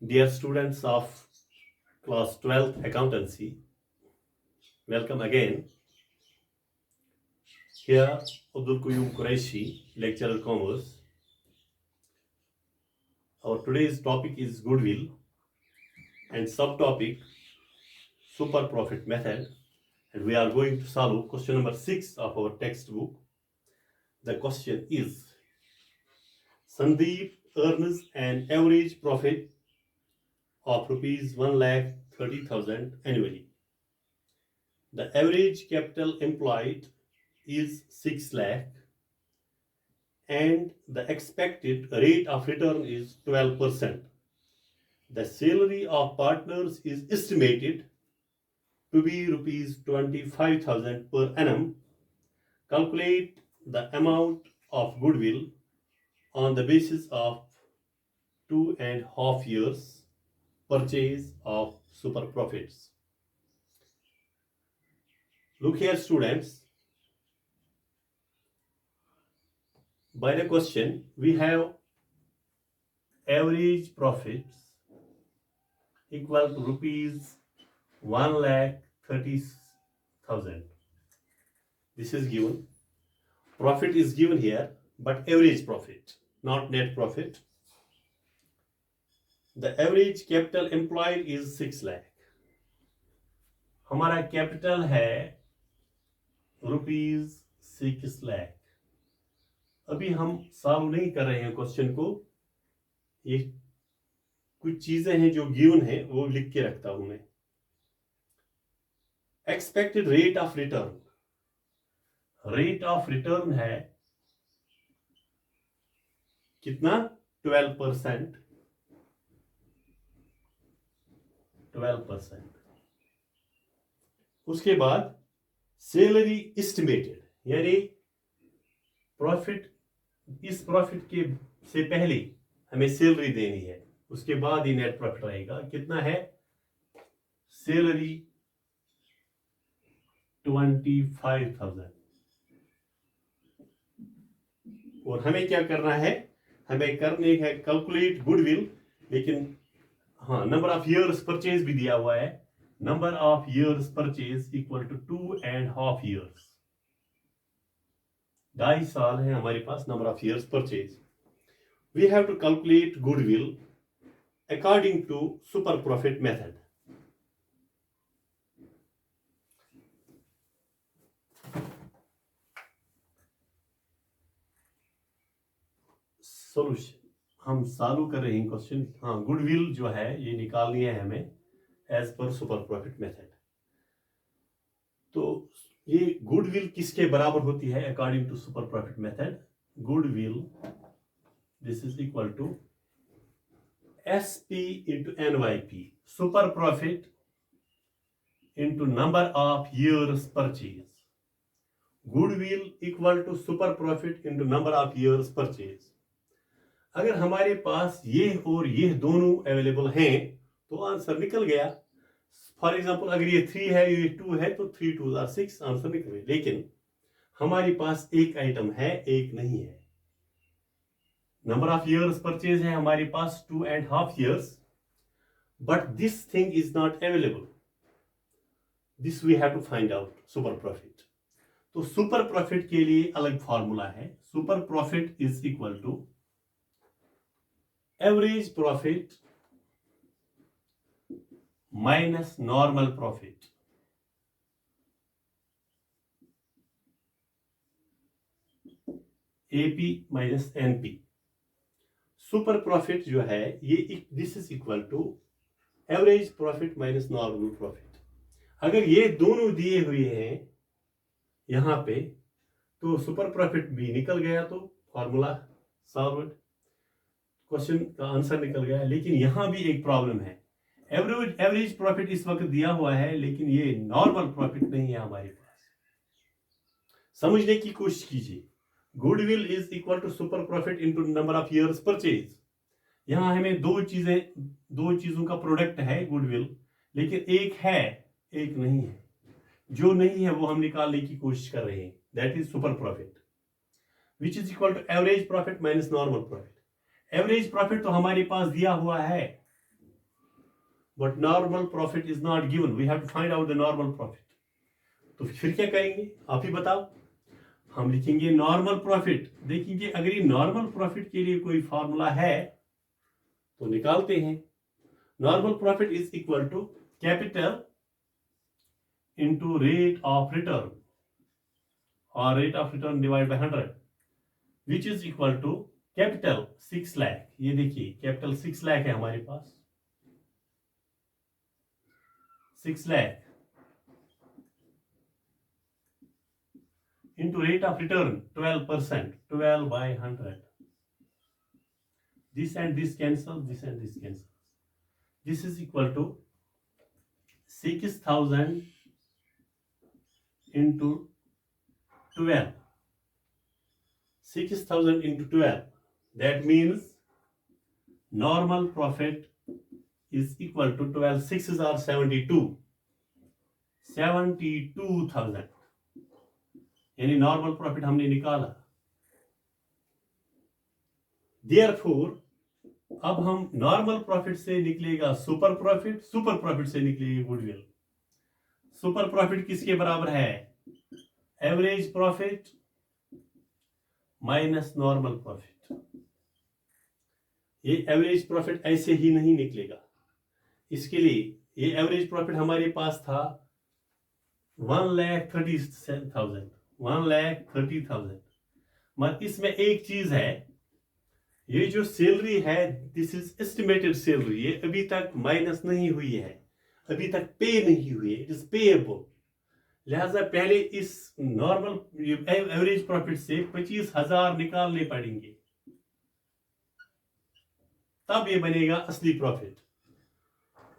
Dear students of class 12th accountancy, welcome again. Here Abdul Qayyum Quraishi, lecturer commerce. Our today's topic is goodwill and subtopic super profit method, and we are going to solve question number 6 of our textbook. The question is, Sandeep earns an average profit of rupees 1,30,000 annually. The average capital employed is 6 lakh and the expected rate of return is 12%. The salary of partners is estimated to be rupees 25,000 per annum. Calculate the amount of goodwill on the basis of 2.5 years purchase of super profits. Look here, students. By the question, we have average profits equal to rupees 1,30,000. This is given. Profit is given here, but average profit, not net profit. The average capital employed is 6 lakh. हमारा capital है rupees 6 lakh. अभी हम solve नहीं कर रहे हैं question को. ये कुछ चीजें हैं जो गिवन है वो लिख के रखता हूं मैं. Expected rate of return. Rate of return है कितना? 12%. 12%. उसके बाद सैलरी एस्टिमेटेड, यानी प्रॉफिट, इस प्रॉफिट के से पहले हमें सैलरी देनी है, उसके बाद ही नेट प्रॉफिट आएगा. कितना है? सैलरी 25,000. और हमें क्या करना है? हमें करने है कैलकुलेट गुडविल. लेकिन हाँ, नंबर ऑफ ईयर्स परचेज भी दिया हुआ है. Number of years purchase equal to 2.5 years. 2.5 साल है हमारे पास number of years purchase. We have to calculate goodwill according to super profit method. Solution हम सॉल्व कर रहे हैं क्वेश्चन. हाँ, गुडविल जो है ये निकालनी है हमें as per super profit method. तो ये गुडविल किसके बराबर होती है according to super profit method? Goodwill, this is equal to SP into NYP. Super profit into number of years purchase. Goodwill equal to super profit into number of years purchase. अगर हमारे पास ये और ये दोनों अवेलेबल हैं तो answer निकल गया. फॉर एग्जांपल, अगर ये 3 है, ये 2 है, तो 3 2 are 6, आंसर निकल गया. लेकिन हमारे पास एक आइटम है, एक नहीं है. नंबर ऑफ ईयर्स परचेज है हमारे पास 2.5 years, but this thing is not available. This we have to find out super profit. तो सुपर प्रॉफिट के लिए अलग फॉर्मूला है. Super profit is equal to average profit minus normal profit. AP minus NP. Super profit जो है ये this is equal to average profit minus normal profit. अगर ये दोनों दिए हुए हैं यहां पे तो सुपर प्रॉफिट भी निकल गया, तो फॉर्मूला सॉल्व, क्वेश्चन का आंसर निकल गया. लेकिन यहां भी एक प्रॉब्लम है. एवरेज प्रॉफिट इस वक्त दिया हुआ है लेकिन ये नॉर्मल प्रॉफिट नहीं है हमारे पास. समझने की कोशिश कीजिए. Goodwill is equal to super profit into number of years purchase. यहां हमें दो चीजों का प्रोडक्ट है गुडविल, लेकिन एक है, एक नहीं है. जो नहीं है वो हम निकालने की कोशिश कर रहे हैं. That is super profit which is equal to average profit minus normal profit. Average profit तो हमारे पास दिया हुआ है, but normal profit is not given, we have to find out the normal profit. तो फिर क्या करेंगे आप ही बताओ। हम लिखेंगे नॉर्मल प्रॉफिट। देखेंगे अगर ये नॉर्मल प्रॉफिट के लिए कोई फॉर्मूला है तो निकालते हैं। Normal profit is equal to capital into rate of return और rate of return divide by 100 which is equal to capital 6 lakh. ये देखिए कैपिटल 6 लाख है हमारे पास, 6 lakh into rate of return 12%, 12 by 100. This and this cancel, this and this cancel. This is equal to 6,000 into 12. 6,000 into 12. That means normal profit is equal to 12. 6s are 72. 72,000. यानी normal profit हमने निकाला। Therefore अब हम normal profit से निकलेगा super profit, super profit से निकलेगी goodwill. Super profit किसके बराबर है? Average profit minus normal profit. ये एवरेज प्रॉफिट ऐसे ही नहीं निकलेगा, इसके लिए ये एवरेज प्रॉफिट हमारे पास था 1,30,000, 1,30,000। मगर इसमें एक चीज है, ये जो सैलरी है दिस इज एस्टिमेटेड सैलरी, ये अभी तक माइनस नहीं हुई है, अभी तक पे नहीं हुई है, इट इज पेएबल। लिहाजा पहले इस नॉर्मल एवरेज प्रॉफिट से 25,000 निकालने पड़ेंगे, तब ये बनेगा असली प्रॉफिट।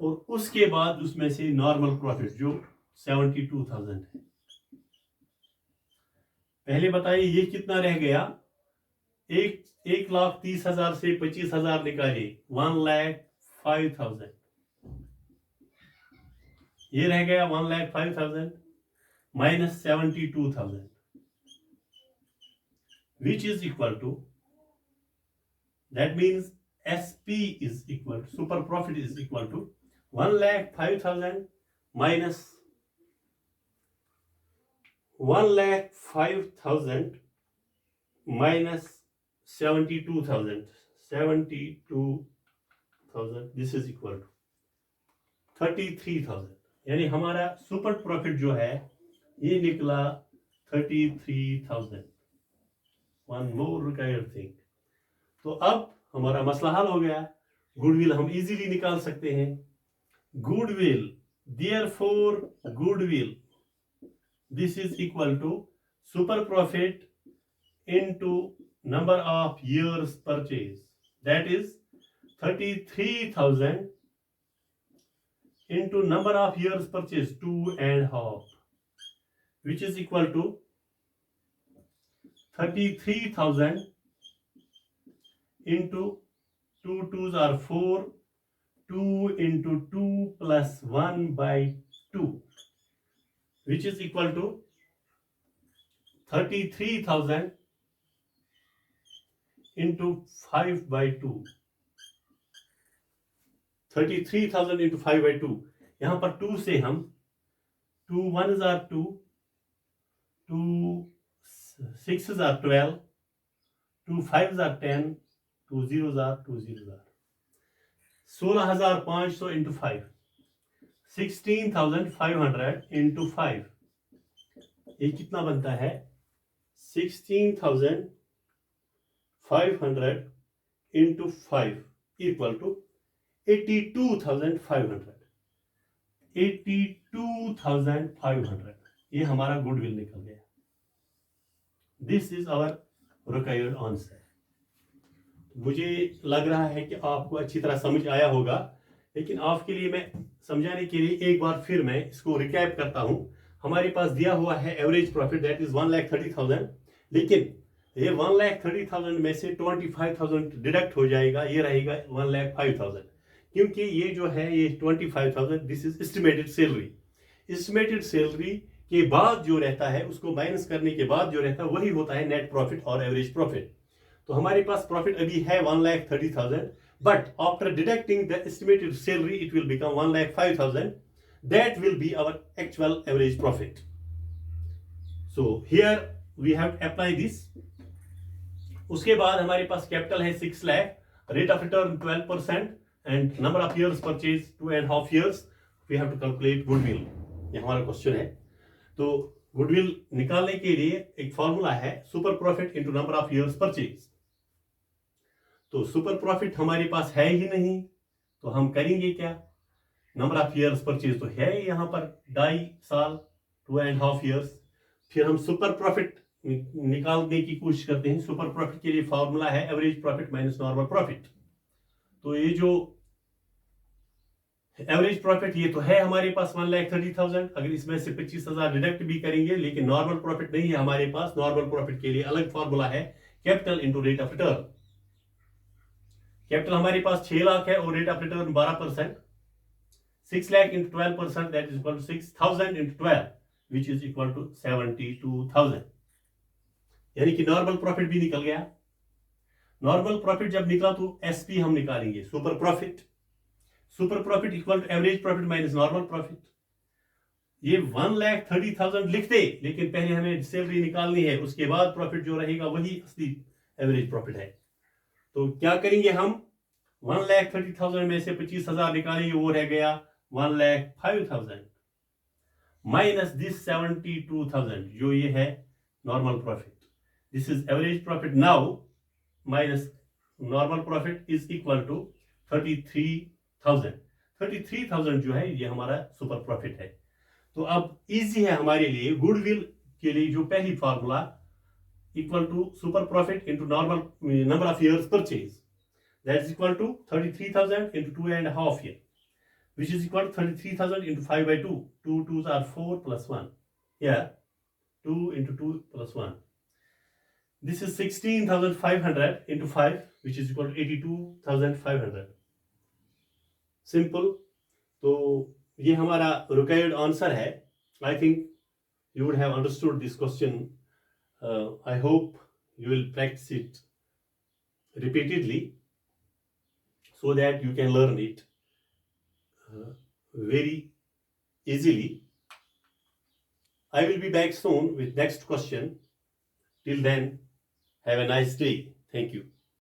और उसके बाद उसमें से नॉर्मल प्रॉफिट जो 72,000 है। पहले बताइए ये कितना रह गया? 1,30,000 से 25,000 निकालिए, 1,05,000। ये रह गया 1,05,000 minus 72,000 which is equal to, that means SP is equal to, super profit is equal to 1,05,000 minus 1,05,000 minus 72,000, 72,000, this is equal to 33,000। यानी हमारा सुपर प्रॉफिट जो है ये निकला 33,000। One more required thing. तो अब हमारा मसला हल हो गया। गुडविल हम इजीली निकाल सकते हैं। Goodwill, therefore goodwill this is equal to super profit into number of years purchase, that is 33,000 into number of years purchase 2.5, which is equal to 33,000 into 2 2s are 4, 2 into 2 plus 1 by 2, which is equal to 33,000 into 5 by 2, 33,000 into 5 by 2। यहां पर 2 से हम 2 1s are 2, 2 6s are 12, 2 5s are 10, 2 0s are 2 0s are 16,500 into 5, 16,500 into 5, ये कितना बनता है? 16,500 into 5 equal to 82,500, 82,500। ये हमारा गुडविल निकल गया। This is our required answer. मुझे लग रहा है कि आपको अच्छी तरह समझ आया होगा, लेकिन आपके लिए मैं समझाने के लिए एक बार फिर मैं इसको रिकैप करता हूं। हमारे पास दिया हुआ है एवरेज प्रॉफिट दैट इज 1,30,000, लेकिन ये 1,30,000 में से 25,000 डिडक्ट हो जाएगा, ये रहेगा 1,05,000, क्योंकि ये जो है ये 25,000 this is estimated salary. Estimated salary के बाद जो रहता है उसको माइनस करने के बाद जो रहता है वही होता है नेट प्रॉफिट और एवरेज प्रॉफिट। तो हमारे पास प्रॉफिट अभी है 1,30,000, But after deducting the estimated salary, it will become 1,05,000. That will be our actual average profit. So here we have to apply this. उसके बाद हमारे पास कैपिटल है 6 lakh, rate of return 12% and number of years purchase 2.5 years. We have to calculate goodwill. ये हमारा question है. तो goodwill निकालने के लिए एक फॉर्मूला है super profit into number of years purchase. तो सुपर प्रॉफिट हमारे पास है ही नहीं, तो हम करेंगे क्या? नंबर ऑफ ईयर्स परचेज तो है यहाँ पर 2.5 साल, 2.5 years. फिर हम सुपर प्रॉफिट निकालने की कोशिश करते हैं. सुपर प्रॉफिट के लिए फॉर्मूला है average profit minus normal profit. तो ये जो एवरेज प्रॉफिट ये तो है हमारे पास 1,30,000. अगर इसमें से 25,000 डिडक्ट भी करेंगे, लेकिन नॉर्मल प्रॉफिट नहीं है हमारे पास. नॉर्मल प्रॉफिट के लिए अलग फॉर्मूला है capital into rate of return. Capital हमारे पास 6 लाख है और rate of return 12%. 6 lakh into 12% that is equal to 6,000 into 12 which is equal to 72,000. यानी कि नॉर्मल प्रॉफिट भी निकल गया. नॉर्मल प्रॉफिट जब निकला तो एसपी हम निकालेंगे, super profit. Super profit equal to average profit minus normal profit. ये 1,30,000 लिखते, लेकिन पहले हमें सैलरी निकालनी है, उसके बाद प्रॉफिट जो रहेगा वही असली एवरेज प्रॉफिट है. तो क्या करेंगे हम? 1,30,000 में से 25,000 निकालेंगे, वो रह गया 1,05,000 माइनस दिस 72,000 जो ये है normal profit. This is average profit now minus normal profit is equal to 33,000. 33,000 जो है ये हमारा सुपर प्रॉफिट है. तो अब इजी है हमारे लिए गुडविल के लिए जो पहली formula equal to super profit into normal number of years purchase that is equal to 33,000 into 2.5 years which is equal to 33,000 into 5/2. 2 2s are 4 plus 1. Yeah, 2 into 2 plus 1. This is 16,500 into 5 which is equal to 82,500. Simple. तो ये हमारा required answer है. I think you would have understood this question. I hope you will practice it repeatedly so that you can learn it very easily. I will be back soon with next question. Till then, have a nice day. Thank you.